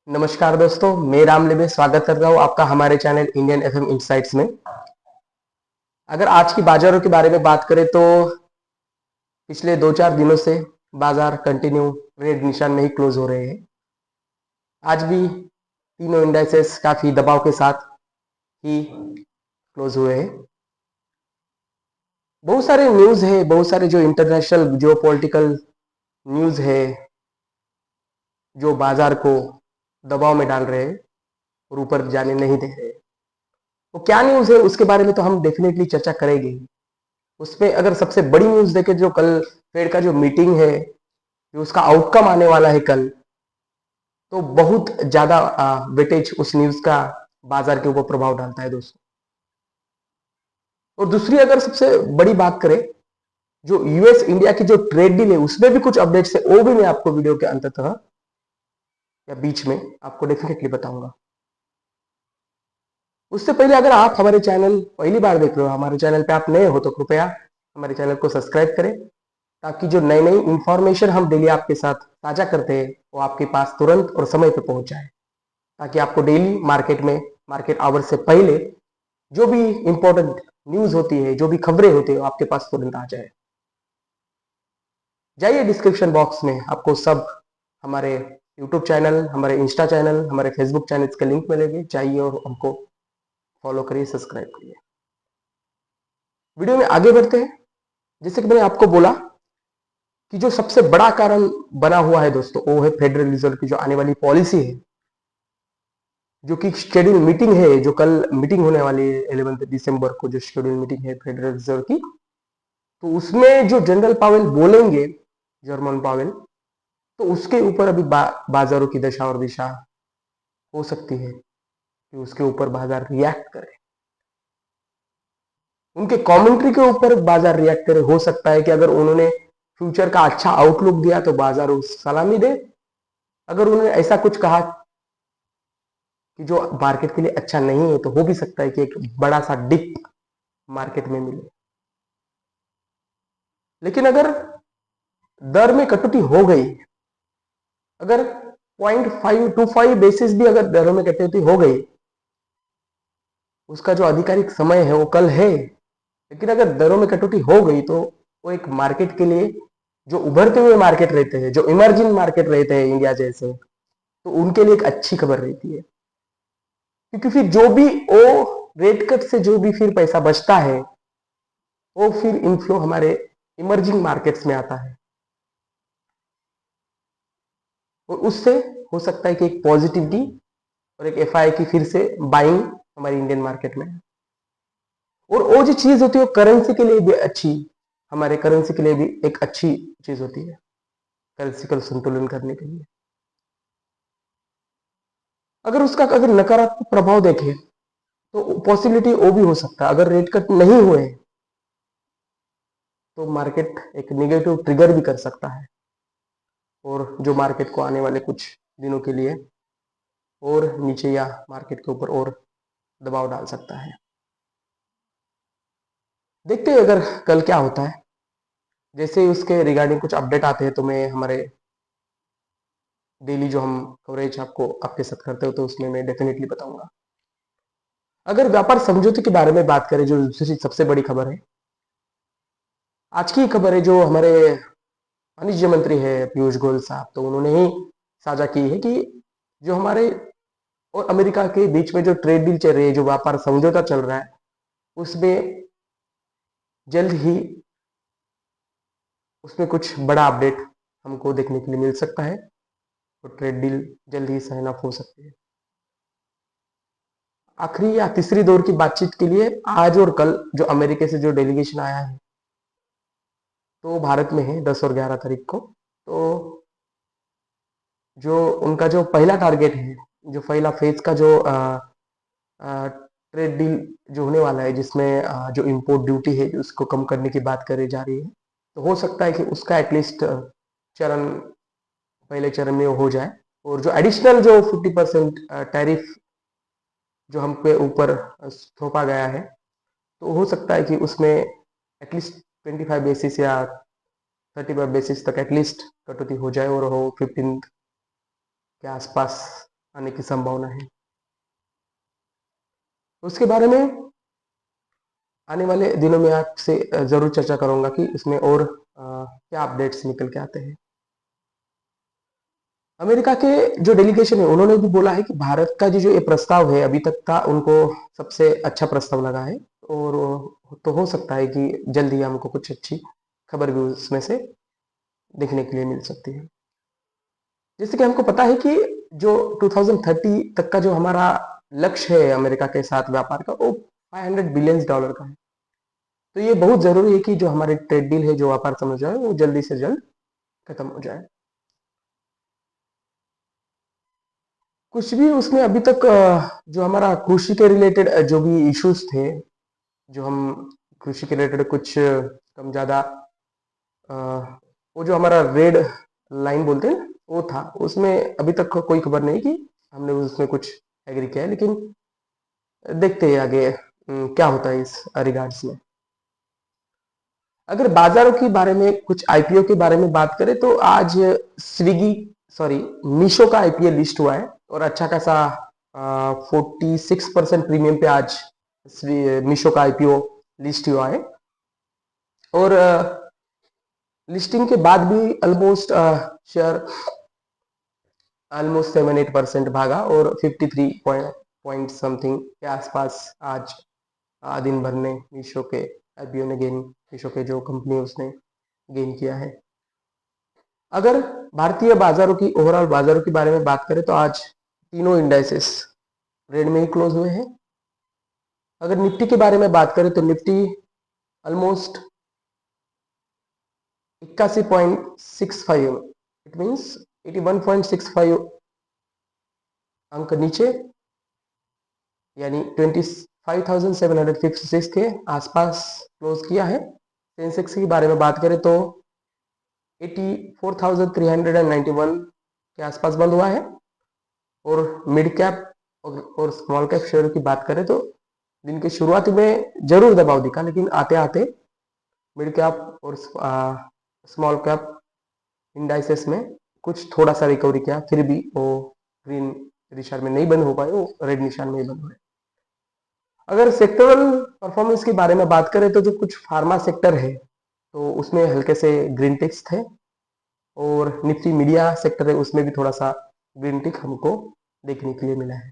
नमस्कार दोस्तों, मैं रामले में स्वागत करता हूँ आपका हमारे चैनल इंडियन एफएम इनसाइट्स में। अगर आज की बाजारों के बारे में बात करें तो पिछले 2-4 दिनों से बाजार कंटिन्यू रेड निशान में ही क्लोज हो रहे हैं। आज भी तीनों इंडाइसेस काफी दबाव के साथ ही क्लोज हुए हैं। बहुत सारे न्यूज है, बहुत सारे जो इंटरनेशनल जियो पॉलिटिकल न्यूज है जो बाजार को दबाव में डाल रहे हैं और ऊपर जाने नहीं दे रहे। वो क्या न्यूज है उसके बारे में तो हम डेफिनेटली चर्चा करेंगे ही। उसमें अगर सबसे बड़ी न्यूज देखें, जो कल फेड का जो मीटिंग है, जो उसका आउटकम आने वाला है कल, तो बहुत ज्यादा वेटेज उस न्यूज का बाजार के ऊपर प्रभाव डालता है दोस्तों। और दूसरी अगर सबसे बड़ी बात करें, जो यूएस इंडिया की जो ट्रेड डील है उसमें भी कुछ अपडेट्स है, वो भी मैं आपको वीडियो के अंततः या बीच में आपको डेफिनेटली बताऊंगा। उससे पहले अगर आप हमारे चैनल पहली बार देख रहे हो, हमारे चैनल पे आप नए हो, तो कृपया हमारे चैनल को सब्सक्राइब करें ताकि जो नई नई इंफॉर्मेशन हम डेली आपके साथ साझा करते हैं वो आपके पास तुरंत और समय पे पहुंच जाए, ताकि आपको डेली मार्केट में मार्केट आवर से पहले जो भी इंपॉर्टेंट न्यूज होती है, जो भी खबरें होती है, वो आपके पास तुरंत आ जाए। जाइए डिस्क्रिप्शन बॉक्स में, आपको सब हमारे यूट्यूब चैनल, हमारे इंस्टा चैनल, हमारे फेसबुक चैनल के लिंक मिलेंगे। जाइए और हमको फॉलो करिए, सब्सक्राइब करिए। वीडियो में आगे बढ़ते हैं। जैसे कि मैंने आपको बोला कि जो सबसे बड़ा कारण बना हुआ है दोस्तों, वो है फेडरल रिजर्व की जो आने वाली पॉलिसी है, जो कि शेड्यूल मीटिंग है, जो कल मीटिंग होने वाली है 11 दिसंबर को, जो शेड्यूल मीटिंग है फेडरल रिजर्व की। तो उसमें जो जनरल पावेल बोलेंगे, जर्मन पावेल, तो उसके ऊपर अभी बाजारों की दशा और दिशा हो सकती है कि उसके ऊपर बाजार रिएक्ट करे, उनके कमेंट्री के ऊपर बाजार रिएक्ट करे। हो सकता है कि अगर उन्होंने फ्यूचर का अच्छा आउटलुक दिया तो बाजार उस सलामी दे। अगर उन्होंने ऐसा कुछ कहा कि जो मार्केट के लिए अच्छा नहीं है, तो हो भी सकता है कि एक बड़ा सा डिप मार्केट में मिले। लेकिन अगर दर में कटौती हो गई, अगर 0.525 बेसिस भी अगर दरों में कटौती हो गई, उसका जो आधिकारिक समय है वो कल है, लेकिन अगर दरों में कटौती हो गई तो वो एक मार्केट के लिए, जो उभरते हुए मार्केट रहते हैं, जो इमर्जिंग मार्केट रहते हैं इंडिया जैसे, तो उनके लिए एक अच्छी खबर रहती है। क्योंकि फिर जो भी वो रेट कट से जो भी फिर पैसा बचता है, वो फिर इनफ्लो हमारे इमर्जिंग मार्केट्स में आता है, और उससे हो सकता है कि एक पॉजिटिविटी और एक एफआई की फिर से बाइंग हमारी इंडियन मार्केट में। और वो जो चीज होती है वो करेंसी के लिए भी अच्छी, हमारे करेंसी के लिए भी एक अच्छी चीज होती है, करेंसी का संतुलन करने के लिए। अगर उसका अगर नकारात्मक प्रभाव देखें तो पॉसिबिलिटी वो भी हो सकता है, अगर रेट कट नहीं हुए तो मार्केट एक निगेटिव ट्रिगर भी कर सकता है, और जो मार्केट को आने वाले कुछ दिनों के लिए और नीचे या मार्केट के ऊपर और दबाव डाल सकता है। देखते हैं अगर कल क्या होता है। जैसे ही उसके रिगार्डिंग कुछ अपडेट आते हैं तो मैं हमारे डेली जो हम कवरेज आपको आपके साथ करते हो, तो उसमें मैं डेफिनेटली बताऊंगा। अगर व्यापार समझौते के बारे में बात करें, जो दूसरी सबसे बड़ी खबर है, आज की खबर है, जो हमारे वाणिज्य मंत्री है पीयूष गोयल साहब, तो उन्होंने ही साझा की है कि जो हमारे और अमेरिका के बीच में जो ट्रेड डील चल रही है, जो व्यापार समझौता चल रहा है, उसमें जल्द ही उसमें कुछ बड़ा अपडेट हमको देखने के लिए मिल सकता है, और ट्रेड डील जल्द ही साइन अप हो सकती है। आखिरी या तीसरी दौर की बातचीत के लिए आज और कल जो अमेरिका से जो डेलीगेशन आया है, तो भारत में है 10 और 11 तारीख को। तो जो उनका जो पहला टारगेट है, जो पहला फेज का जो ट्रेड डील जो होने वाला है, जिसमें जो इम्पोर्ट ड्यूटी है उसको कम करने की बात करी जा रही है, तो हो सकता है कि उसका एटलीस्ट चरण पहले चरण में हो जाए। और जो एडिशनल जो 50% टैरिफ जो हम पे ऊपर थोपा गया है, तो हो सकता है कि उसमें एटलीस्ट 25 बेसिस या 35 बेसिस तक एटलीस्ट कटौती हो जाए, और हो 15 के आसपास आने की संभावना है। उसके बारे में आने वाले दिनों में आपसे जरूर चर्चा करूंगा कि उसमें और क्या अपडेट्स निकल के आते हैं। अमेरिका के जो डेलीगेशन है उन्होंने भी बोला है कि भारत का जो ये प्रस्ताव है अभी तक का उनको सबसे अच्छा प्रस्ताव लगा है, और तो हो सकता है कि जल्द ही हमको कुछ अच्छी खबर भी उसमें से देखने के लिए मिल सकती है। जैसे कि हमको पता है कि जो 2030 तक का जो हमारा लक्ष्य है अमेरिका के साथ व्यापार का, वो $500 बिलियन का है। तो ये बहुत जरूरी है कि जो हमारे ट्रेड डील है, जो व्यापार समझ है, वो जल्दी से जल्द खत्म हो जाए। कुछ भी उसमें अभी तक जो हमारा कृषि के रिलेटेड जो भी इश्यूज थे, जो हम कृषि के रिलेटेड कुछ कम ज्यादा वो जो हमारा रेड लाइन बोलते हैं वो था, उसमें अभी तक कोई खबर नहीं कि हमने उसमें कुछ एग्री किया है, लेकिन देखते हैं आगे क्या होता है इस रिगार्ड्स में। अगर बाजारों के बारे में, कुछ आईपीओ के बारे में बात करें तो आज स्विगी सॉरी मीशो का आईपीओ लिस्ट हुआ है, और अच्छा खासा 46% प्रीमियम पे आज मीशो का आईपीओ लिस्ट हुआ है। और लिस्टिंग के बाद भी ऑलमोस्ट शेयर ऑलमोस्ट 7-8% भागा, और 53 पॉइंट समथिंग के आसपास आज दिन भर में मीशो के आईपीओ ने गेन, मीशो के जो कंपनी है उसने गेन किया है। अगर भारतीय बाजारों की, ओवरऑल बाजारों के बारे में बात करें तो आज तीनों इंडाइसेस रेड में ही क्लोज हुए हैं। अगर निफ्टी के बारे में बात करें तो निफ्टी ऑलमोस्ट 81.65, इट मीन्स 81.65 अंक नीचे, यानी 25,756 के आसपास क्लोज किया है। सेंसेक्स के बारे में बात करें तो 84,391 के आसपास बंद हुआ है। और मिड कैप और स्मॉल कैप शेयर की बात करें तो दिन की शुरुआत में जरूर दबाव दिखा, लेकिन आते आते मिड कैप और स्मॉल कैप इंडाइसेस में कुछ थोड़ा सा रिकवरी किया, फिर भी वो ग्रीन निशान में नहीं बंद हो पाए, वो रेड निशान में ही बंद हुए। अगर सेक्टरल परफॉर्मेंस के बारे में बात करें तो जो कुछ फार्मा सेक्टर है तो उसमें हल्के से ग्रीन टिक्स थे, और निफ्टी मीडिया सेक्टर है उसमें भी थोड़ा सा ग्रीन टिक हमको देखने के लिए मिला है।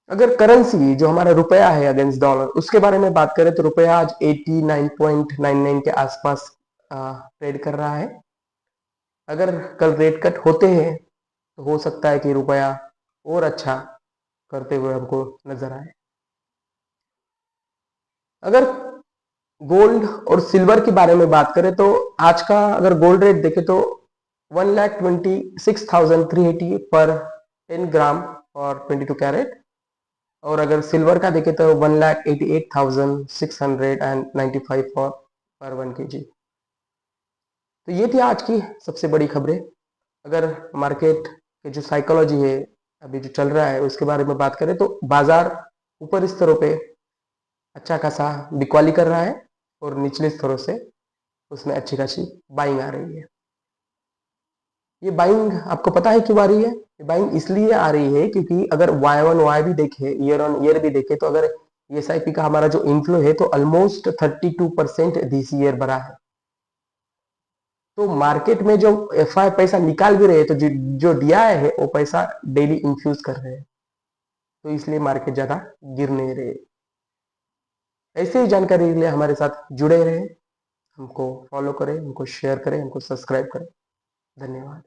अगर करेंसी जो हमारा रुपया है अगेंस्ट डॉलर, उसके बारे में बात करें तो रुपया आज 89.99 के आसपास ट्रेड कर रहा है। अगर कल रेट कट होते हैं तो हो सकता है कि रुपया और अच्छा करते हुए हमको नजर आए। अगर गोल्ड और सिल्वर के बारे में बात करें तो आज का अगर गोल्ड रेट देखें तो 1,26,380 पर 10 ग्राम और 22 कैरेट, और अगर सिल्वर का देखें तो 1,88,695 पर 1 kg। तो ये थी आज की सबसे बड़ी खबरें। अगर मार्केट के जो साइकोलॉजी है अभी जो चल रहा है उसके बारे में बात करें तो बाजार ऊपर स्तरों पे अच्छा खासा बिकवाली कर रहा है, और निचले स्तरों से उसमें अच्छी खासी बाइंग आ रही है। ये बाइंग आपको पता है क्यों आ रही है? ये बाइंग इसलिए आ रही है क्योंकि अगर Y-on-Y भी देखे, ईयर ऑन ईयर भी देखे, तो अगर एसआईपी का हमारा जो इनफ्लो है तो ऑलमोस्ट 32% दिस ईयर बढ़ा है। तो मार्केट में जो एफआई पैसा निकाल भी रहे हैं तो जो डीआई है वो पैसा डेली इन्फ्यूज कर रहे हैं, तो इसलिए मार्केट ज्यादा गिर नहीं रहे। ऐसे ही जानकारी के लिए हमारे साथ जुड़े रहे, हमको फॉलो करें, हमको शेयर करें, हमको सब्सक्राइब करें। धन्यवाद।